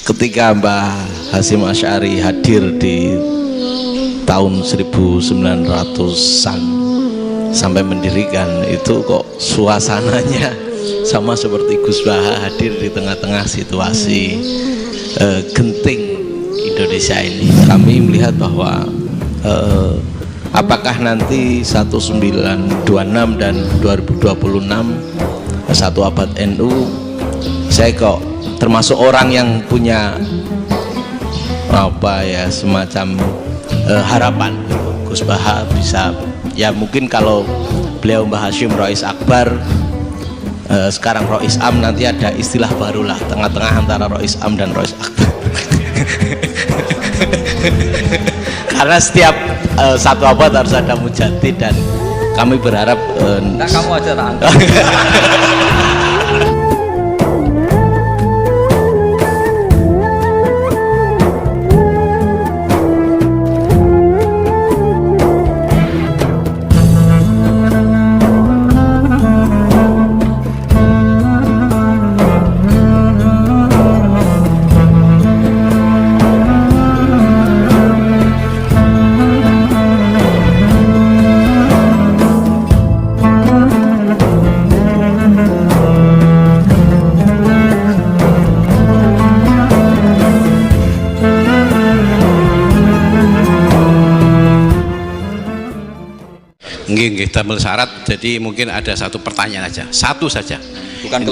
ketika Mbah Hasyim Asy'ari hadir di tahun 1900-an sampai mendirikan itu, kok suasananya sama seperti Gus Baha hadir di tengah-tengah situasi genting Indonesia ini. Kami melihat bahwa apakah nanti 1926 dan 2026 satu abad NU, saya kok termasuk orang yang punya semacam harapan Gus Baha bisa, ya mungkin kalau beliau Mbah Hasyim Rais Akbar, sekarang Rais Am, nanti ada istilah barulah tengah-tengah antara Rais Am dan Rais Akbar. Karena setiap satu abad harus ada mujadid, dan kami berharap kamu aja tak nggih damel syarat. Jadi mungkin ada satu pertanyaan aja, satu saja, bukan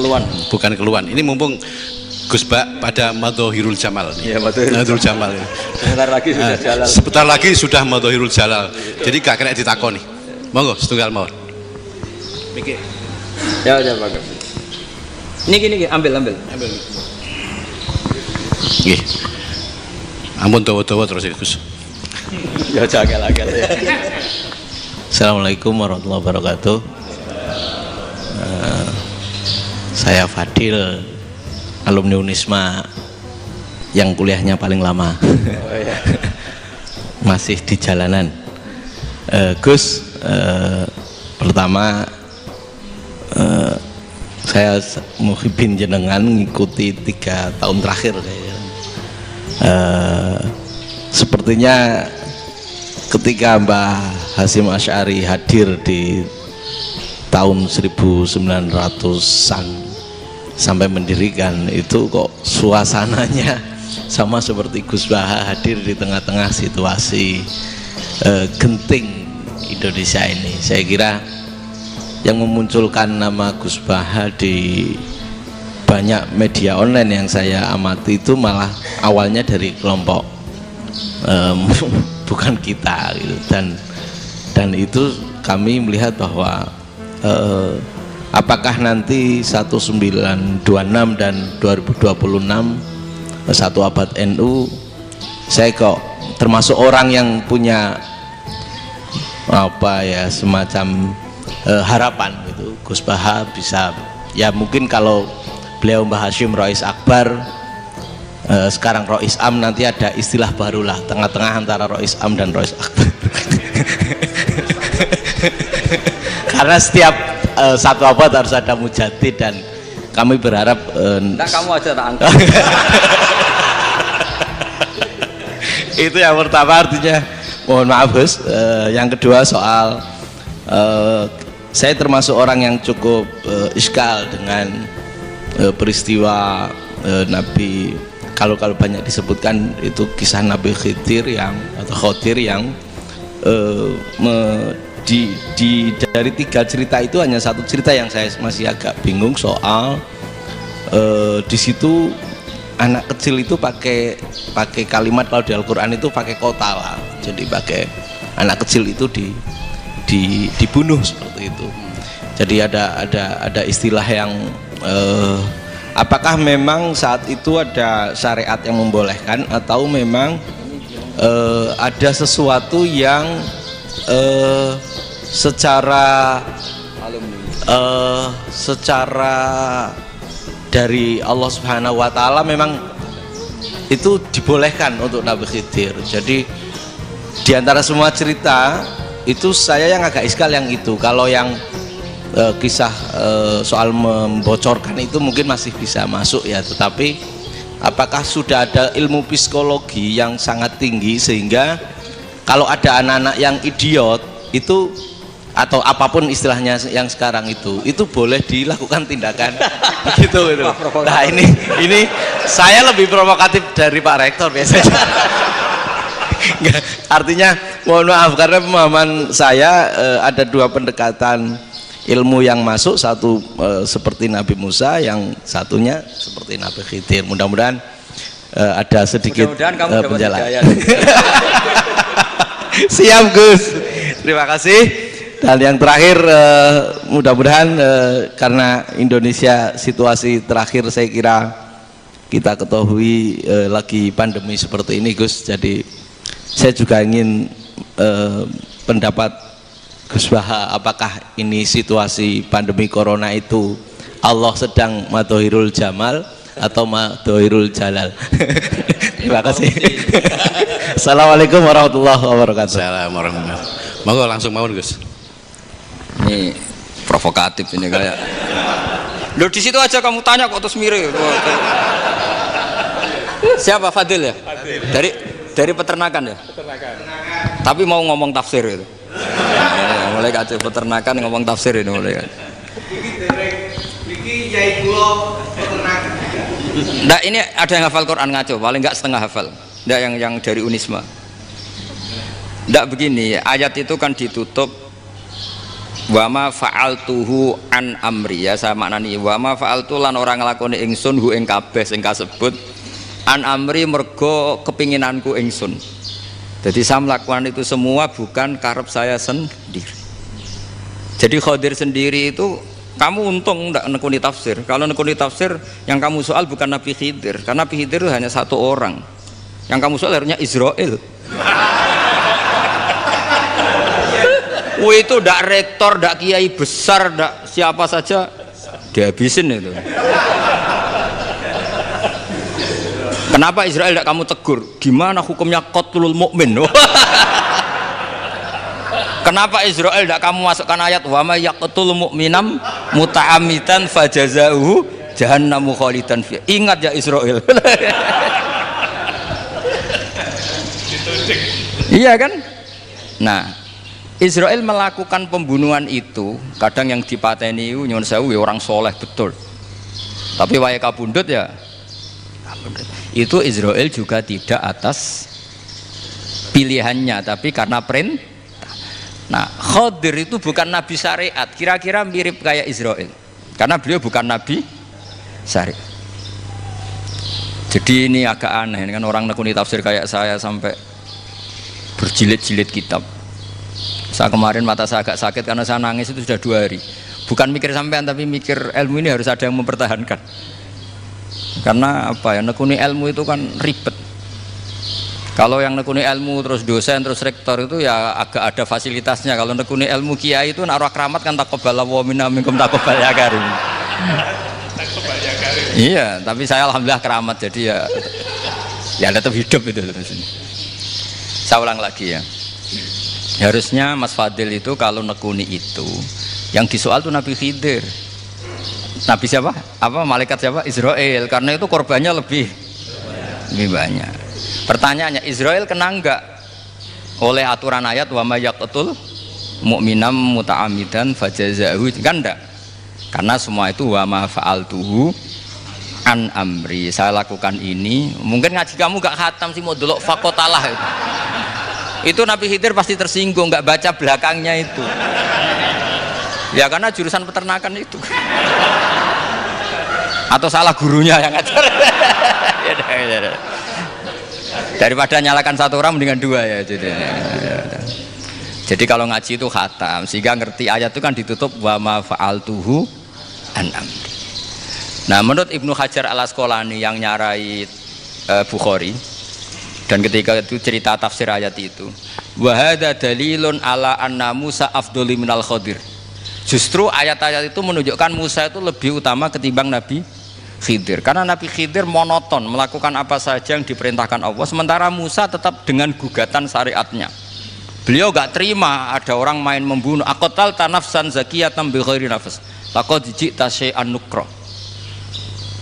keluhan. Ini mumpung Gus Bak pada Madhohirul Jamal. Iya, Madhohirul Jamal. Sebentar lagi sudah Madhohirul Jalal. Jadi gak kena ditakoni. Monggo setunggal mawon. Mikir. Ya Pak. Niki ambil. Nggih. Ampun dawa-dawa terus Gus. Ya jagal-jagal ya. Assalamualaikum warahmatullahi wabarakatuh. Saya Fadil, alumni Unisma yang kuliahnya paling lama. Masih di jalanan. Gus, pertama saya muhibin jenengan ngikuti 3 tahun terakhir. Sepertinya ketika Mbah Hasyim Asy'ari hadir di tahun 1900-an sampai mendirikan itu, kok suasananya sama seperti Gus Baha hadir di tengah-tengah situasi genting Indonesia ini. Saya kira yang memunculkan nama Gus Baha di banyak media online yang saya amati itu malah awalnya dari kelompok bukan kita gitu. Dan itu kami melihat bahwa apakah nanti 1926 dan 2026 satu abad NU, saya kok termasuk orang yang punya semacam harapan gitu, Gus Baha bisa, ya mungkin kalau beliau Mbah Hasyim Rais Akbar, sekarang Rais Am, nanti ada istilah barulah tengah-tengah antara Rais Am dan Rais Akbar. Karena setiap satu abad harus ada mujadid, dan kami berharap kamu aja tak angkat. Itu yang pertama, artinya mohon maaf Gus. Yang kedua soal saya termasuk orang yang cukup iskal dengan peristiwa Nabi, kalau banyak disebutkan itu kisah Nabi Khidir Khodir yang dari 3 cerita itu hanya satu cerita yang saya masih agak bingung soal di situ anak kecil itu pakai kalimat, kalau di Al-Quran itu pakai kota lah, jadi pakai anak kecil itu dibunuh seperti itu. Jadi ada istilah yang apakah memang saat itu ada syariat yang membolehkan, atau memang ada sesuatu yang secara dari Allah Subhanahu wa Ta'ala memang itu dibolehkan untuk Nabi Khidir. Jadi di antara semua cerita itu saya yang agak iskal yang itu. Kalau yang kisah soal membocorkan itu mungkin masih bisa masuk ya, tetapi apakah sudah ada ilmu psikologi yang sangat tinggi sehingga kalau ada anak-anak yang idiot itu atau apapun istilahnya yang sekarang itu boleh dilakukan tindakan gitu gitu. Nah ini saya lebih provokatif dari Pak Rektor biasanya. Nggak, artinya mohon maaf karena pemahaman saya ada dua pendekatan ilmu yang masuk, satu seperti Nabi Musa, yang satunya seperti Nabi Khidir. Mudah-mudahan ada sedikit penjelasan. Siap Gus, terima kasih. Dan yang terakhir mudah-mudahan karena Indonesia situasi terakhir saya kira kita ketahui lagi pandemi seperti ini Gus, jadi saya juga ingin pendapat Gus Baha, apakah ini situasi pandemi corona itu Allah sedang madhohirul jamal atau madhohirul jalal? Terima kasih. Assalamualaikum warahmatullahi wabarakatuh. Assalamualaikum warahmatullahi wabarakatuh. Monggo langsung mawon Gus. Ini provokatif ini kayak. Loh di situ aja kamu tanya kok terus mirip. Siapa Fadil ya? Fadil. Dari peternakan ya? Peternakan. Tapi mau ngomong tafsir itu. Mulai kacau peternakan ngomong tafsir ini mulai kan. Iki yai kula peternakan. Nggak, ini ada yang hafal Quran ngaco, paling nggak setengah hafal. Nggak yang dari Unisma. Nggak begini, ayat itu kan ditutup wama fa'altuhu an amri, ya saya maknani wama fa'altu lan orang nglakoni ingsun hu ing kabeh sing kasebut an amri mergo kepinginanku ingsun. Jadi saya melakukan itu semua bukan karep saya sendiri. Jadi Khadir sendiri itu kamu untung enggak nekuni tafsir. Kalau nekuni tafsir yang kamu soal bukan Nabi Khidir, karena Nabi Khidir itu hanya satu orang. Yang kamu soal harusnya Israel. Itu ndak rektor, ndak kiai besar, ndak siapa saja dihabisin itu. Kenapa Israel ndak kamu tegur? Gimana hukumnya qatlul mukmin? Kenapa Israel ndak kamu masukkan ayat wa may yaqtul mu'minam muta'ammidan fajazauhu jahannamu khalidan fiha? Ingat ya Israel. Iya kan? Nah, Israel melakukan pembunuhan itu, kadang yang dipateni nyuwun sewu orang soleh betul, tapi wae kabundut ya itu Israel juga tidak atas pilihannya, tapi karena perintah. Nah, Khadir itu bukan nabi syariat, kira-kira mirip kayak Israel karena beliau bukan nabi syariat. Jadi ini agak aneh, ini kan orang nekuni tafsir kayak saya sampai berjilid-jilid kitab. Saya kemarin mata saya agak sakit karena saya nangis itu sudah 2 hari. Bukan mikir sampean tapi mikir ilmu ini harus ada yang mempertahankan. Karena apa ya, nekuni ilmu itu kan ribet. Kalau yang nekuni ilmu terus dosen terus rektor itu ya agak ada fasilitasnya. Kalau nekuni ilmu kiai itu naruh keramat kan taqabbal wa minna minkum taqabbal ya karim. Iya, tapi saya alhamdulillah keramat jadi ya tetap hidup itu terus ini. Saya ulang lagi ya. Harusnya Mas Fadil itu kalau nekuni itu yang disoal tuh Nabi Khidir. Nabi siapa? Apa malaikat siapa? Israel, karena itu korbannya lebih banyak. Pertanyaannya, Israel kena enggak oleh aturan ayat wa may yaqtul mu'minam muta'ammidan fajazaahu? Kan enggak. Karena semua itu wa ma fa'altuhu an amri, saya lakukan ini. Mungkin ngaji kamu gak khatam sih, mau delok fakotalah itu Nabi Khidir pasti tersinggung, nggak baca belakangnya itu ya karena jurusan peternakan itu atau salah gurunya yang ngajar. Daripada nyalakan satu orang mendingan 2 ya. Jadi kalau ngaji itu khatam sehingga ngerti ayat itu kan ditutup wa ma fa'altuhu an amri. Nah, menurut Ibnu Hajar al Asqalani yang nyarai Bukhari, dan ketika itu cerita tafsir ayat itu, wa hadza dalilun ala anna Musa afdhalu minal Khadir. Justru ayat-ayat itu menunjukkan Musa itu lebih utama ketimbang Nabi Khidir. Karena Nabi Khidir monoton melakukan apa saja yang diperintahkan Allah, sementara Musa tetap dengan gugatan syariatnya. Beliau gak terima ada orang main membunuh. Aqtal tanafsan zakiyatan bi ghairi nafs. Laqad ji'ta syai'an nukra.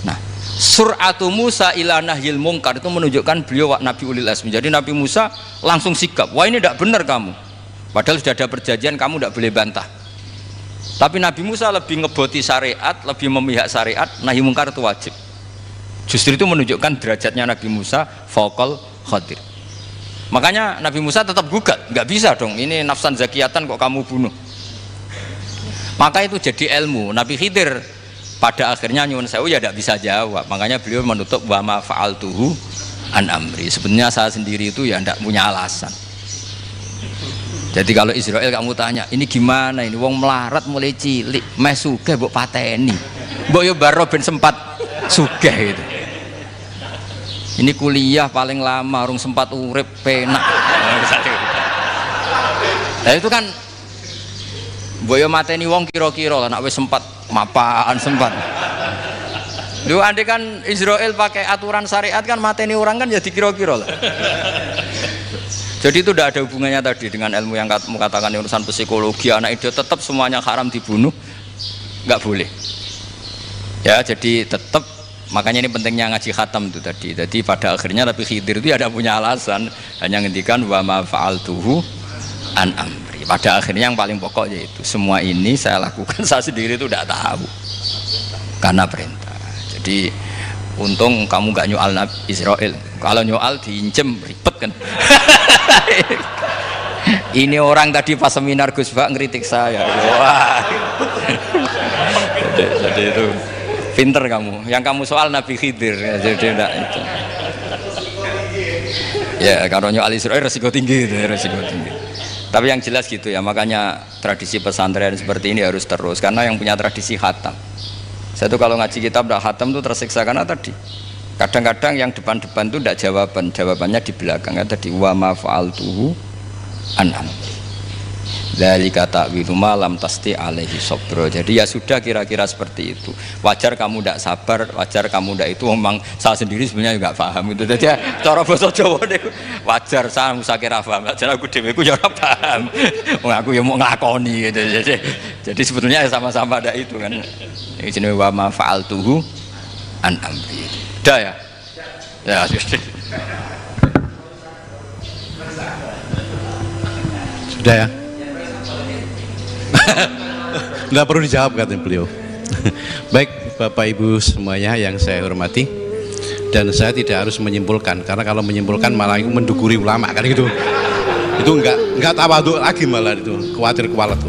Nah, Sur'atu Musa ila nahyil mungkar itu menunjukkan beliau Nabi ulil azmi. Jadi Nabi Musa langsung sikap, wah ini tidak benar kamu. Padahal sudah ada perjanjian, kamu tidak boleh bantah. Tapi Nabi Musa lebih ngeboti syariat, lebih memihak syariat, nahi mungkar itu wajib. Justru itu menunjukkan derajatnya Nabi Musa fauqal Khadir. Makanya Nabi Musa tetap gugat, nggak bisa dong, ini nafsan zakiyatan kok kamu bunuh. Maka itu jadi ilmu. Nabi Khidir pada akhirnya nyuwun sewu ya tidak bisa jawab. Makanya beliau menutup wa ma fa'altuhu an amri. Sebenarnya saya sendiri itu ya tidak punya alasan. Jadi kalau Israel kamu tanya, ini gimana ini wong melarat mulai cilik, meh sugih mbok pateni. Mbok yo baro ben sempat sugih itu. Ini kuliah paling lama urung sempat urip penak. Nah itu kan mbok yo mateni wong kira-kira lah nek wis sempat mapan sempat. Lu andai kan Israel pakai aturan syariat kan mateni orang kan ya dikira-kira lah. Jadi itu tidak ada hubungannya tadi dengan ilmu yang kamu katakan urusan psikologi anak itu tetap semuanya haram dibunuh, nggak boleh. Ya jadi tetap makanya ini pentingnya ngaji khatam itu tadi. Jadi pada akhirnya Nabi Khidir itu ada punya alasan, hanya ngendikan wa ma fa'altuhu an amri. Pada akhirnya yang paling pokok yaitu semua ini saya lakukan saya sendiri itu tidak tahu karena perintah. Jadi untung kamu nggak nyual Nabi Israel. Kalau nyual diinjem ribet kan. Ini orang tadi pas seminar Gus Bak ngeritik saya. Wah. Jadi itu pinter kamu. Yang kamu soal Nabi Khidir. Jadi enggak itu. Ya kalau nyual Israel resiko tinggi itu, resiko tinggi. Tapi yang jelas gitu ya. Makanya tradisi pesantren seperti ini harus terus karena yang punya tradisi khatam. Saya tuh kalau ngaji kitab dah khatam tuh tersiksa karena tadi kadang-kadang yang depan-depan tuh tidak jawabannya di belakang ya tadi wa ma fa'altuhu an amri. Dari kata wilu malam tasti alaihi sobro. Jadi ya sudah kira-kira seperti itu. Wajar kamu tidak sabar, wajar kamu tidak itu memang saya sendiri sebenarnya nggak paham itu. Jadi ya, cara bahasa Jawa deh wajar saya musakira paham. Jadi aku deweku ya ora paham. Aku ya mau nglakoni gitu. Jadi sebetulnya ya sama-sama ada itu kan. Ini jenis wa ma fa'altuhu an amri. Sudah ya? Ya sudah. Sudah ya? Nggak perlu dijawab katanya beliau. Baik Bapak Ibu semuanya yang saya hormati, dan saya tidak harus menyimpulkan karena kalau menyimpulkan malah itu menduguri ulama kan gitu. Itu nggak tawadhu lagi malah itu khawatir kualat.